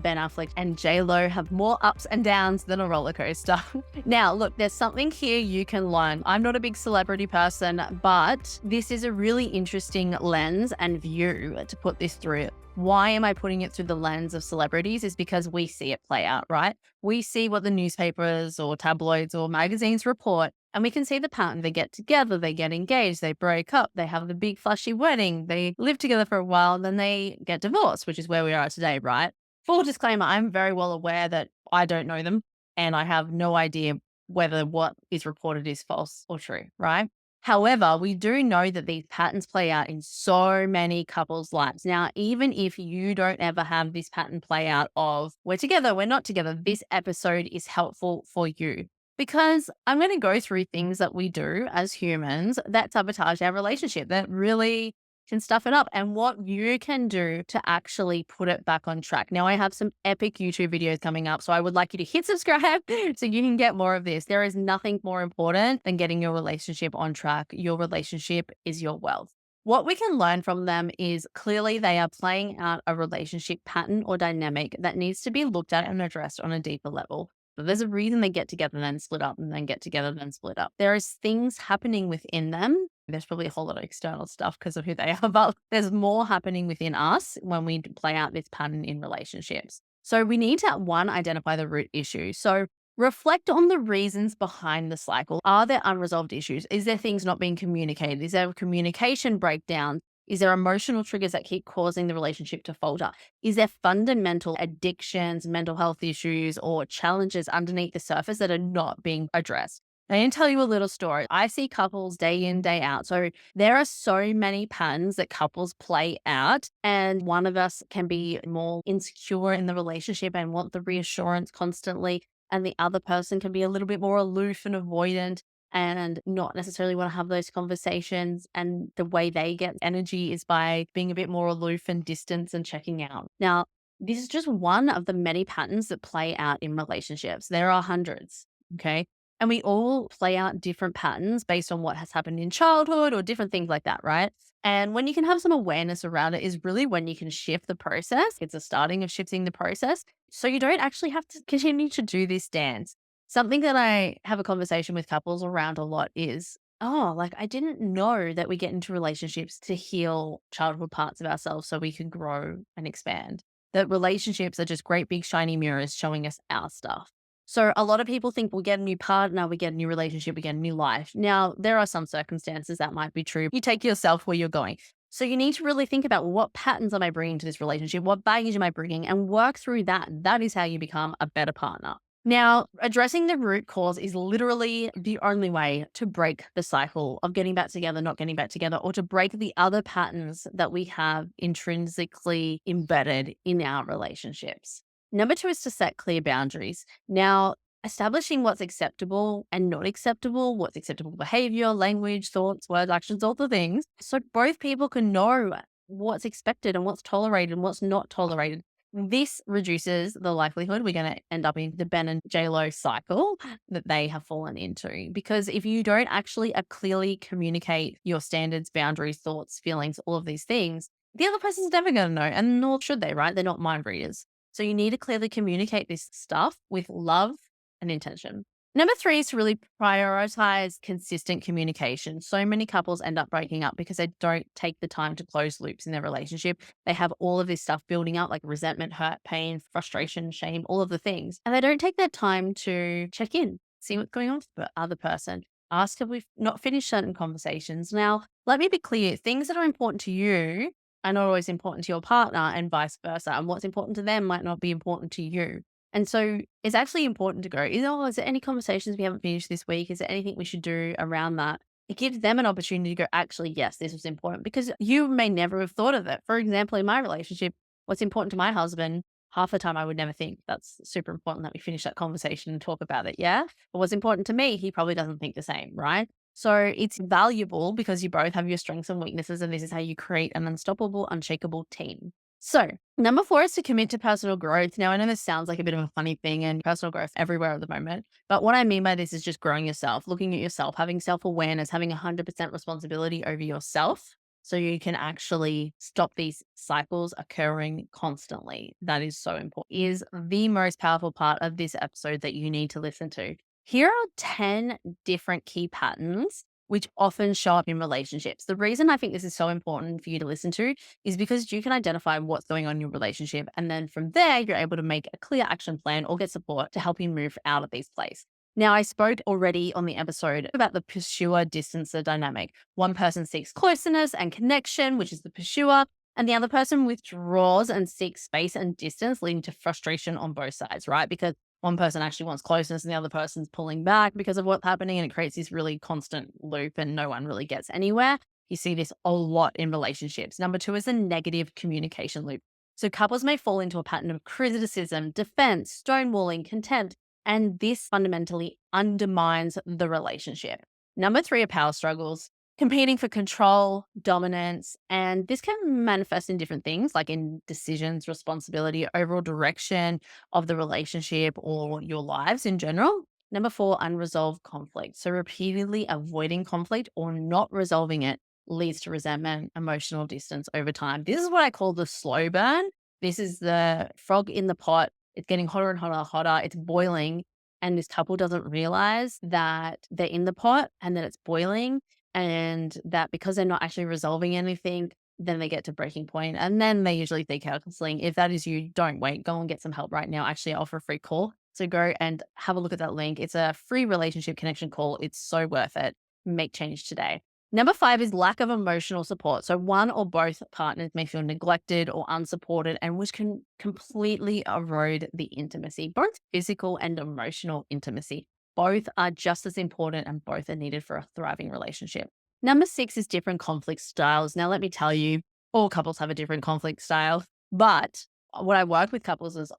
Ben Affleck and J.Lo have more ups and downs than a roller coaster. Now, look, there's something here you can learn. I'm not a big celebrity person, but this is a really interesting lens and view to put this through. Why am I putting it through the lens of celebrities? Is because we see it play out, right? We see what the newspapers or tabloids or magazines report, and we can see the pattern. They get together, they get engaged, they break up, they have the big flashy wedding, they live together for a while, and then they get divorced, which is where we are today, right? Full disclaimer, I'm very well aware that I don't know them and I have no idea whether what is reported is false or true, right? However, we do know that these patterns play out in so many couples' lives. Now, even if you don't ever have this pattern play out of we're together, we're not together, this episode is helpful for you because I'm going to go through things that we do as humans that sabotage our relationship, that really can stuff it up, and what you can do to actually put it back on track. Now, I have some epic YouTube videos coming up, so I would like you to hit subscribe so you can get more of this. There is nothing more important than getting your relationship on track. Your relationship is your wealth. What we can learn from them is clearly they are playing out a relationship pattern or dynamic that needs to be looked at and addressed on a deeper level. But there's a reason they get together and then split up and then get together and then split up. There is things happening within them. There's probably a whole lot of external stuff because of who they are, but there's more happening within us when we play out this pattern in relationships. So we need to, one, identify the root issue. So reflect on the reasons behind the cycle. Are there unresolved issues? Is there things not being communicated? Is there a communication breakdown? Is there emotional triggers that keep causing the relationship to falter? Is there fundamental addictions, mental health issues, or challenges underneath the surface that are not being addressed? I can tell you a little story. I see couples day in, day out. So there are so many patterns that couples play out, and one of us can be more insecure in the relationship and want the reassurance constantly. And the other person can be a little bit more aloof and avoidant and not necessarily want to have those conversations. And the way they get energy is by being a bit more aloof and distant and checking out. Now, this is just one of the many patterns that play out in relationships. There are hundreds. Okay. And we all play out different patterns based on what has happened in childhood or different things like that, right? And when you can have some awareness around it is really when you can shift the process. It's a starting of shifting the process. So you don't actually have to continue to do this dance. Something that I have a conversation with couples around a lot is, oh, like I didn't know that we get into relationships to heal childhood parts of ourselves so we can grow and expand. That relationships are just great big shiny mirrors showing us our stuff. So a lot of people think we get a new partner, we get a new relationship, we get a new life. Now, there are some circumstances that might be true. You take yourself where you're going. So you need to really think about what patterns am I bringing to this relationship? What baggage am I bringing? And work through that. That is how you become a better partner. Now, addressing the root cause is literally the only way to break the cycle of getting back together, not getting back together, or to break the other patterns that we have intrinsically embedded in our relationships. Number two is to set clear boundaries. Now, establishing what's acceptable and not acceptable, what's acceptable behavior, language, thoughts, words, actions, all the things. So both people can know what's expected and what's tolerated and what's not tolerated. This reduces the likelihood we're going to end up in the Ben and JLo cycle that they have fallen into. Because if you don't actually clearly communicate your standards, boundaries, thoughts, feelings, all of these things, the other person's never going to know, and nor should they, right? They're not mind readers. So you need to clearly communicate this stuff with love and intention. Number three is to really prioritize consistent communication. So many couples end up breaking up because they don't take the time to close loops in their relationship. They have all of this stuff building up like resentment, hurt, pain, frustration, shame, all of the things. And they don't take that time to check in, see what's going on with the other person. Ask if we've not finished certain conversations. Now, let me be clear. Things that are important to you are not always important to your partner and vice versa. And what's important to them might not be important to you. And so it's actually important to go, is there any conversations we haven't finished this week? Is there anything we should do around that? It gives them an opportunity to go, actually, yes, this was important because you may never have thought of it. For example, in my relationship, what's important to my husband, half the time I would never think that's super important that we finish that conversation and talk about it. Yeah. But what's important to me, he probably doesn't think the same. Right. So it's valuable because you both have your strengths and weaknesses, and this is how you create an unstoppable, unshakable team. So number four is to commit to personal growth. Now, I know this sounds like a bit of a funny thing and personal growth everywhere at the moment, but what I mean by this is just growing yourself, looking at yourself, having self-awareness, having 100% responsibility over yourself. so you can actually stop these cycles occurring constantly. That is so important. Is the most powerful part of this episode that you need to listen to. Here are 10 different key patterns which often show up in relationships. The reason I think this is so important for you to listen to is because you can identify what's going on in your relationship. And then from there, you're able to make a clear action plan or get support to help you move out of these places. Now, I spoke already on the episode about the pursuer distancer dynamic. One person seeks closeness and connection, which is the pursuer, and the other person withdraws and seeks space and distance, leading to frustration on both sides, right? Because one person actually wants closeness and the other person's pulling back because of what's happening, and it creates this really constant loop and no one really gets anywhere. You see this a lot in relationships. Number two is a negative communication loop. So couples may fall into a pattern of criticism, defense, stonewalling, contempt, and this fundamentally undermines the relationship. Number three are power struggles, competing for control, dominance, and this can manifest in different things like in decisions, responsibility, overall direction of the relationship or your lives in general. Number four, unresolved conflict. So repeatedly avoiding conflict or not resolving it leads to resentment, emotional distance over time. This is what I call the slow burn. This is the frog in the pot. It's getting hotter and hotter, hotter. It's boiling. And this couple doesn't realize that they're in the pot and that it's boiling, and that because they're not actually resolving anything, then they get to breaking point, and then they usually seek counseling. If that is you, don't wait. Go and get some help right now. Actually, I offer a free call. So go and have a look at that link. It's a free relationship connection call. It's so worth it. Make change today. Number five is lack of emotional support. So one or both partners may feel neglected or unsupported, and which can completely erode the intimacy, both physical and emotional intimacy. Both are just as important and both are needed for a thriving relationship. Number six is different conflict styles. Now, let me tell you, all couples have a different conflict style, but what I work with couples is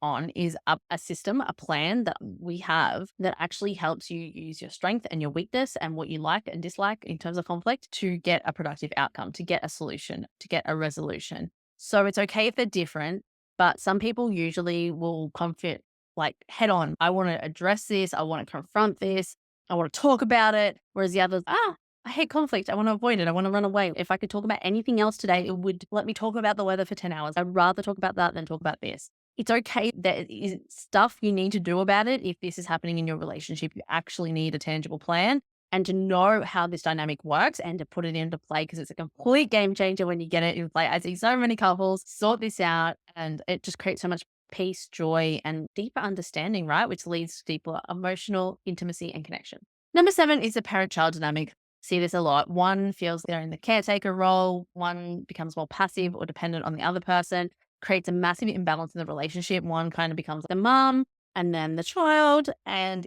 a system, a plan that we have that actually helps you use your strength and your weakness and what you like and dislike in terms of conflict to get a productive outcome, to get a solution, to get a resolution. So it's okay if they're different, but some people usually will conflict like head on. I want to address this. I want to confront this. I want to talk about it. Whereas the others, I hate conflict. I want to avoid it. I want to run away. If I could talk about anything else today, it would let me talk about the weather for 10 hours. I'd rather talk about that than talk about this. It's okay. There is stuff you need to do about it. If this is happening in your relationship, you actually need a tangible plan and to know how this dynamic works and to put it into play, because it's a complete game changer when you get it in play. I see so many couples sort this out and it just creates so much peace, joy, and deeper understanding, right? Which leads to deeper emotional intimacy and connection. Number seven is the parent-child dynamic. See this a lot. One feels they're in the caretaker role. One becomes more passive or dependent on the other person, creates a massive imbalance in the relationship. One kind of becomes the mom and then the child, and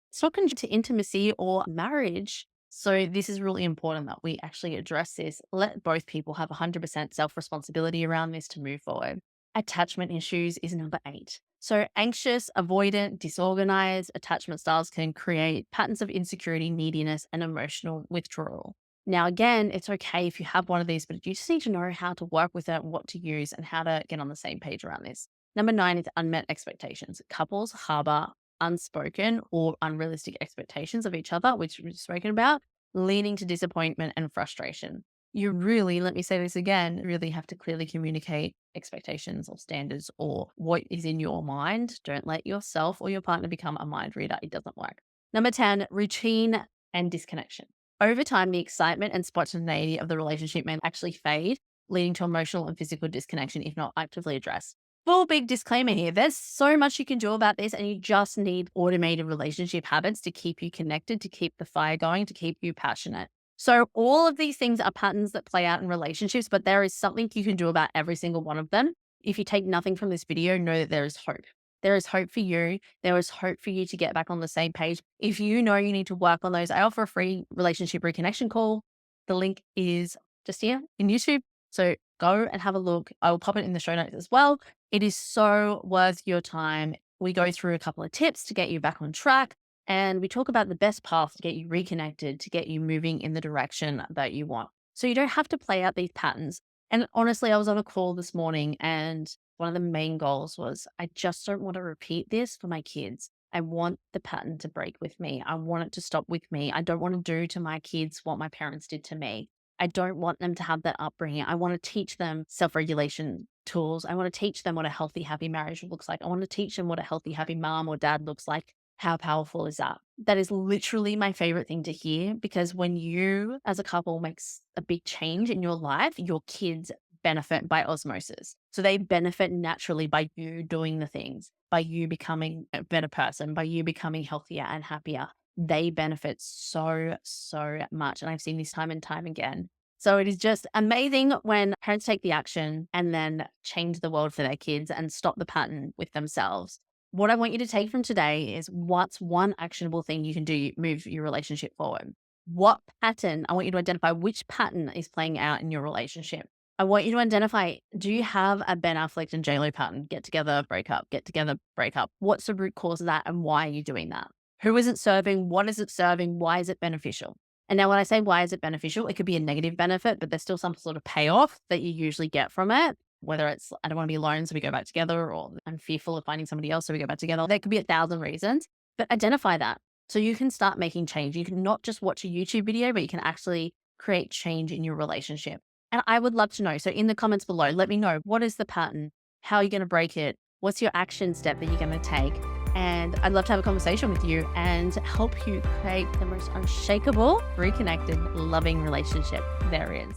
it's not going to intimacy or marriage. So this is really important that we actually address this. Let both people have 100% self-responsibility around this to move forward. Attachment issues is number eight. So anxious, avoidant, disorganized attachment styles can create patterns of insecurity, neediness, and emotional withdrawal. Now, again, it's okay if you have one of these, but you just need to know how to work with it, what to use, and how to get on the same page around this. Number nine is unmet expectations. Couples harbor unspoken or unrealistic expectations of each other, which we've spoken about, leading to disappointment and frustration. You really, let me say this again, really have to clearly communicate expectations or standards or what is in your mind. Don't let yourself or your partner become a mind reader. It doesn't work. Number 10, routine and disconnection. Over time, the excitement and spontaneity of the relationship may actually fade, leading to emotional and physical disconnection if not actively addressed. Full big disclaimer here. There's so much you can do about this, and you just need automated relationship habits to keep you connected, to keep the fire going, to keep you passionate. So all of these things are patterns that play out in relationships, but there is something you can do about every single one of them. If you take nothing from this video, know that there is hope. There is hope for you. There is hope for you to get back on the same page. If you know you need to work on those, I offer a free relationship reconnection call. The link is just here in YouTube. So go and have a look. I will pop it in the show notes as well. It is so worth your time. We go through a couple of tips to get you back on track. And we talk about the best path to get you reconnected, to get you moving in the direction that you want. So you don't have to play out these patterns. And honestly, I was on a call this morning and one of the main goals was I just don't want to repeat this for my kids. I want the pattern to break with me. I want it to stop with me. I don't want to do to my kids what my parents did to me. I don't want them to have that upbringing. I want to teach them self-regulation tools. I want to teach them what a healthy, happy marriage looks like. I want to teach them what a healthy, happy mom or dad looks like. How powerful is that? That is literally my favorite thing to hear, because when you as a couple makes a big change in your life, your kids benefit by osmosis. So they benefit naturally by you doing the things, by you becoming a better person, by you becoming healthier and happier. They benefit so, so much. And I've seen this time and time again. So it is just amazing when parents take the action and then change the world for their kids and stop the pattern with themselves. What I want you to take from today is, what's one actionable thing you can do to move your relationship forward? What pattern? I want you to identify which pattern is playing out in your relationship. I want you to identify, do you have a Ben Affleck and JLo pattern? Get together, break up, get together, break up. What's the root cause of that and why are you doing that? Who is it serving? What is it serving? Why is it beneficial? And now when I say why is it beneficial, it could be a negative benefit, but there's still some sort of payoff that you usually get from it. Whether it's, I don't want to be alone, so we go back together, or I'm fearful of finding somebody else, so we go back together. There could be 1,000 reasons, but identify that so you can start making change. You can not just watch a YouTube video, but you can actually create change in your relationship. And I would love to know. So in the comments below, let me know, what is the pattern? How are you going to break it? What's your action step that you're going to take? And I'd love to have a conversation with you and help you create the most unshakable, reconnected, loving relationship there is.